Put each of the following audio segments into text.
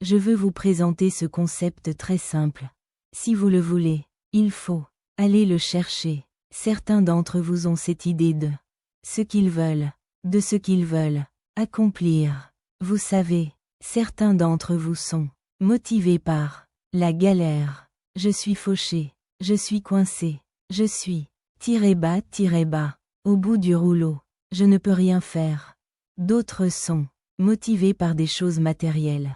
Je veux vous présenter ce concept très simple. Si vous le voulez, il faut aller le chercher. Certains d'entre vous ont cette idée de ce qu'ils veulent, de ce qu'ils veulent accomplir. Vous savez, certains d'entre vous sont motivés par la galère. Je suis fauché, je suis coincé, je suis tiré bas, au bout du rouleau. Je ne peux rien faire. D'autres sont motivés par des choses matérielles.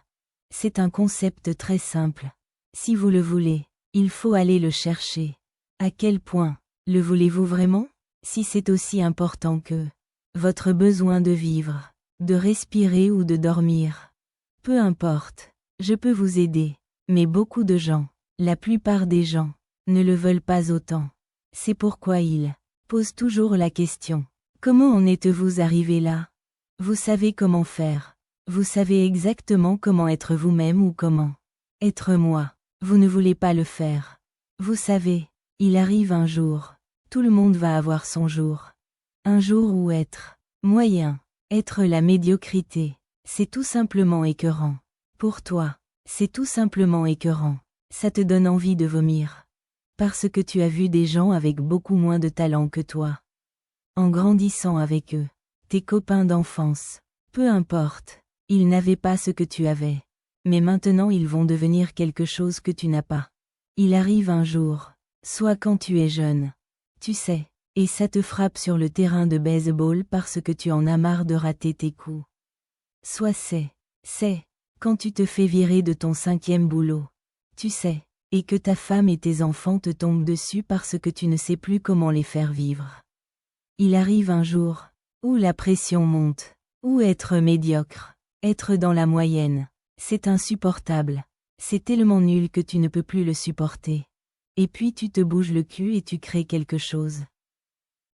C'est un concept très simple. Si vous le voulez, il faut aller le chercher. À quel point le voulez-vous vraiment? Si c'est aussi important que votre besoin de vivre, de respirer ou de dormir. Peu importe, je peux vous aider. Mais beaucoup de gens, la plupart des gens, ne le veulent pas autant. C'est pourquoi ils posent toujours la question. Comment en êtes-vous arrivé là? Vous savez comment faire. Vous savez exactement comment être vous-même ou comment être moi. Vous ne voulez pas le faire. Vous savez, il arrive un jour. Tout le monde va avoir son jour. Un jour où être moyen, être la médiocrité, c'est tout simplement écœurant. Pour toi, c'est tout simplement écœurant. Ça te donne envie de vomir. Parce que tu as vu des gens avec beaucoup moins de talent que toi. En grandissant avec eux, tes copains d'enfance, peu importe, ils n'avaient pas ce que tu avais. Mais maintenant ils vont devenir quelque chose que tu n'as pas. Il arrive un jour, soit quand tu es jeune. Tu sais, et ça te frappe sur le terrain de baseball parce que tu en as marre de rater tes coups. Soit c'est, quand tu te fais virer de ton 5e boulot. Tu sais, et que ta femme et tes enfants te tombent dessus parce que tu ne sais plus comment les faire vivre. Il arrive un jour, où la pression monte, où être médiocre, être dans la moyenne, c'est insupportable. C'est tellement nul que tu ne peux plus le supporter. Et puis tu te bouges le cul et tu crées quelque chose.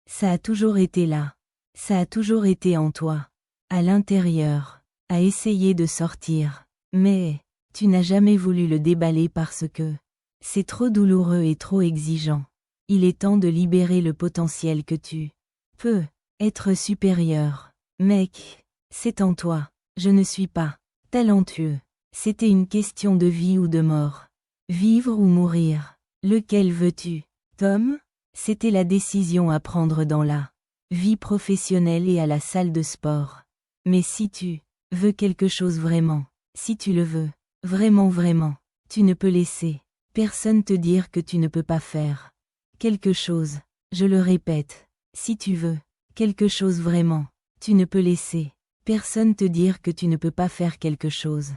Ça a toujours été là. Ça a toujours été en toi. À l'intérieur. À essayer de sortir. Mais, tu n'as jamais voulu le déballer parce que c'est trop douloureux et trop exigeant. Il est temps de libérer le potentiel que tu peux être supérieur. Mec, c'est en toi. Je ne suis pas talentueux. C'était une question de vie ou de mort. Vivre ou mourir. Lequel veux-tu, Tom? C'était la décision à prendre dans la vie professionnelle et à la salle de sport. Mais si tu veux quelque chose vraiment, si tu le veux, vraiment, tu ne peux laisser personne te dire que tu ne peux pas faire quelque chose. Je le répète, si tu veux quelque chose vraiment, tu ne peux laisser personne te dire que tu ne peux pas faire quelque chose.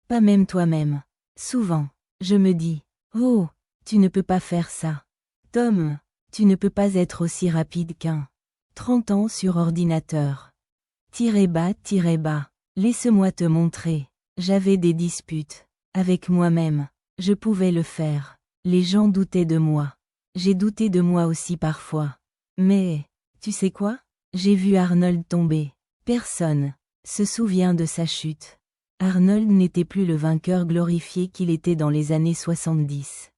Pas même toi-même. Souvent, je me dis, oh, tu ne peux pas faire ça. Tom, tu ne peux pas être aussi rapide qu'un 30 ans sur ordinateur. Tirez bas, laisse-moi te montrer. J'avais des disputes avec moi-même. Je pouvais le faire. Les gens doutaient de moi. J'ai douté de moi aussi parfois. Mais, tu sais quoi? J'ai vu Arnold tomber. Personne se souvient de sa chute. Arnold n'était plus le vainqueur glorifié qu'il était dans les années 70.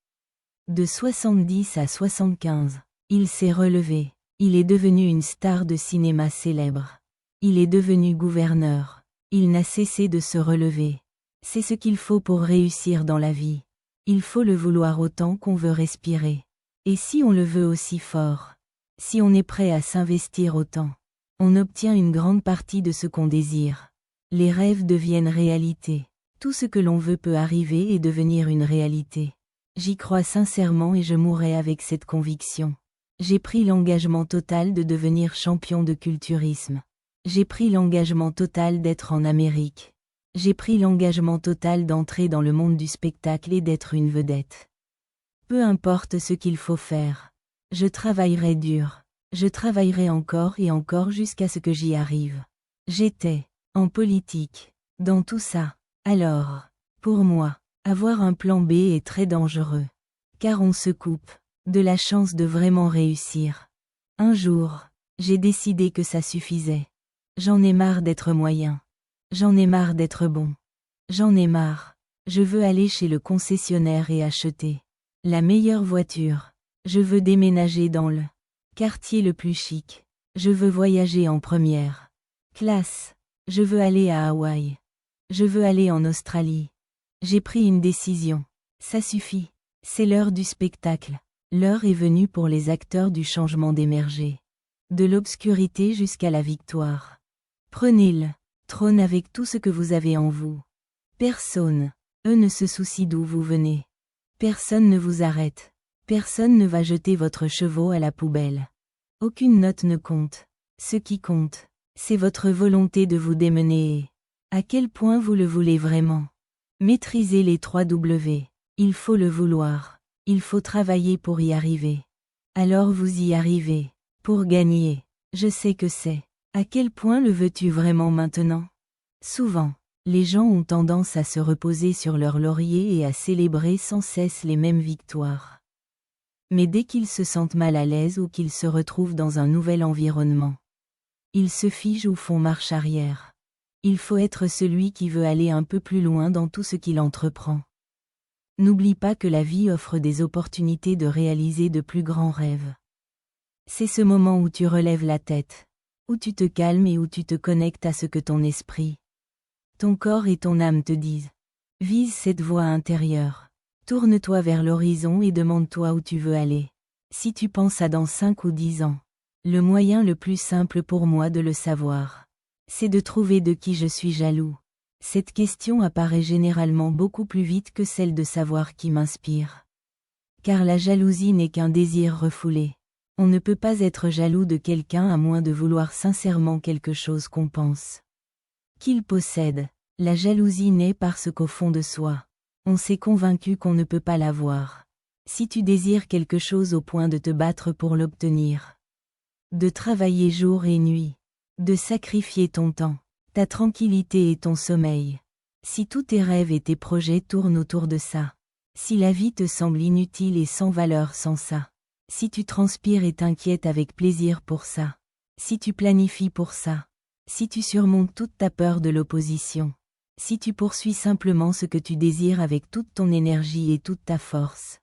De 70 à 75, il s'est relevé. Il est devenu une star de cinéma célèbre. Il est devenu gouverneur. Il n'a cessé de se relever. C'est ce qu'il faut pour réussir dans la vie. Il faut le vouloir autant qu'on veut respirer. Et si on le veut aussi fort, si on est prêt à s'investir autant, on obtient une grande partie de ce qu'on désire. Les rêves deviennent réalité. Tout ce que l'on veut peut arriver et devenir une réalité. J'y crois sincèrement et je mourrai avec cette conviction. J'ai pris l'engagement total de devenir champion de culturisme. J'ai pris l'engagement total d'être en Amérique. J'ai pris l'engagement total d'entrer dans le monde du spectacle et d'être une vedette. Peu importe ce qu'il faut faire. Je travaillerai dur. Je travaillerai encore et encore jusqu'à ce que j'y arrive. J'étais en politique, dans tout ça. Alors, pour moi, avoir un plan B est très dangereux. Car on se coupe de la chance de vraiment réussir. Un jour, j'ai décidé que ça suffisait. J'en ai marre d'être moyen. J'en ai marre d'être bon. J'en ai marre. Je veux aller chez le concessionnaire et acheter la meilleure voiture. Je veux déménager dans le quartier le plus chic. Je veux voyager en première classe. Je veux aller à Hawaï. Je veux aller en Australie. J'ai pris une décision. Ça suffit. C'est l'heure du spectacle. L'heure est venue pour les acteurs du changement d'émerger. De l'obscurité jusqu'à la victoire. Prenez le trône avec tout ce que vous avez en vous. Personne, eux, ne se soucie d'où vous venez. Personne ne vous arrête. Personne ne va jeter votre chevaux à la poubelle. Aucune note ne compte. Ce qui compte, c'est votre volonté de vous démener et à quel point vous le voulez vraiment. Maîtrisez les 3 W. Il faut le vouloir. Il faut travailler pour y arriver. Alors vous y arrivez. Pour gagner. Je sais que c'est. À quel point le veux-tu vraiment maintenant? Souvent, les gens ont tendance à se reposer sur leur laurier et à célébrer sans cesse les mêmes victoires. Mais dès qu'ils se sentent mal à l'aise ou qu'ils se retrouvent dans un nouvel environnement, ils se figent ou font marche arrière. Il faut être celui qui veut aller un peu plus loin dans tout ce qu'il entreprend. N'oublie pas que la vie offre des opportunités de réaliser de plus grands rêves. C'est ce moment où tu relèves la tête, où tu te calmes et où tu te connectes à ce que ton esprit, ton corps et ton âme te disent. Vise cette voie intérieure. Tourne-toi vers l'horizon et demande-toi où tu veux aller. Si tu penses à dans 5 ou 10 ans, le moyen le plus simple pour moi de le savoir, c'est de trouver de qui je suis jaloux. Cette question apparaît généralement beaucoup plus vite que celle de savoir qui m'inspire. Car la jalousie n'est qu'un désir refoulé. On ne peut pas être jaloux de quelqu'un à moins de vouloir sincèrement quelque chose qu'on pense qu'il possède. La jalousie naît parce qu'au fond de soi, on s'est convaincu qu'on ne peut pas l'avoir. Si tu désires quelque chose au point de te battre pour l'obtenir, de travailler jour et nuit, de sacrifier ton temps, ta tranquillité et ton sommeil, si tous tes rêves et tes projets tournent autour de ça, si la vie te semble inutile et sans valeur sans ça, si tu transpires et t'inquiètes avec plaisir pour ça, si tu planifies pour ça, si tu surmontes toute ta peur de l'opposition, si tu poursuis simplement ce que tu désires avec toute ton énergie et toute ta force,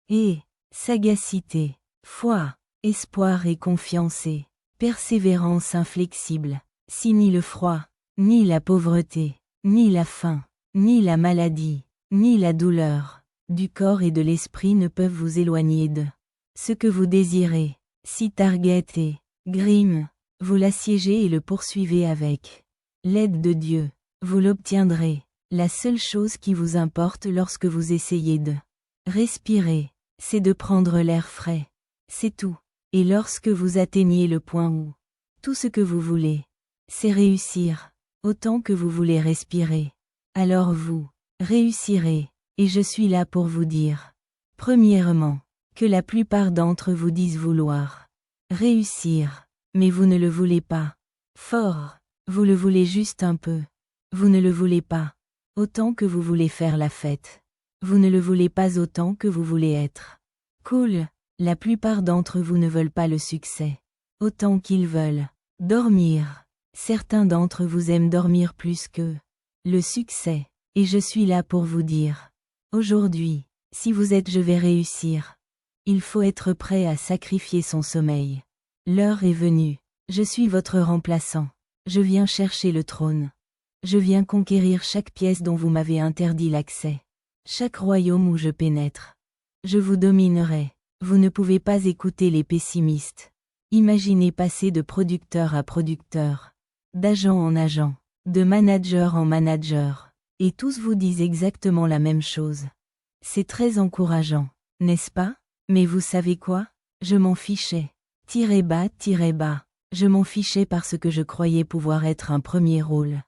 et sagacité, foi, espoir et confiance et persévérance inflexible, si ni le froid, ni la pauvreté, ni la faim, ni la maladie, ni la douleur du corps et de l'esprit ne peuvent vous éloigner de ce que vous désirez, si Target et Grimm, vous l'assiégez et le poursuivez avec l'aide de Dieu, vous l'obtiendrez. La seule chose qui vous importe lorsque vous essayez de respirer, c'est de prendre l'air frais. C'est tout. Et lorsque vous atteignez le point où tout ce que vous voulez, c'est réussir, autant que vous voulez respirer, alors vous réussirez, et je suis là pour vous dire, premièrement, que la plupart d'entre vous disent vouloir réussir, mais vous ne le voulez pas fort, vous le voulez juste un peu. Vous ne le voulez pas autant que vous voulez faire la fête. Vous ne le voulez pas autant que vous voulez être cool. La plupart d'entre vous ne veulent pas le succès autant qu'ils veulent dormir. Certains d'entre vous aiment dormir plus que le succès. Et je suis là pour vous dire, aujourd'hui, si vous êtes je vais réussir, il faut être prêt à sacrifier son sommeil. L'heure est venue. Je suis votre remplaçant. Je viens chercher le trône. Je viens conquérir chaque pièce dont vous m'avez interdit l'accès. Chaque royaume où je pénètre. Je vous dominerai. Vous ne pouvez pas écouter les pessimistes. Imaginez passer de producteur à producteur, d'agent en agent, de manager en manager, et tous vous disent exactement la même chose. C'est très encourageant, n'est-ce pas? Mais vous savez quoi? Je m'en fichais. Tirez bas, je m'en fichais parce que je croyais pouvoir être un premier rôle.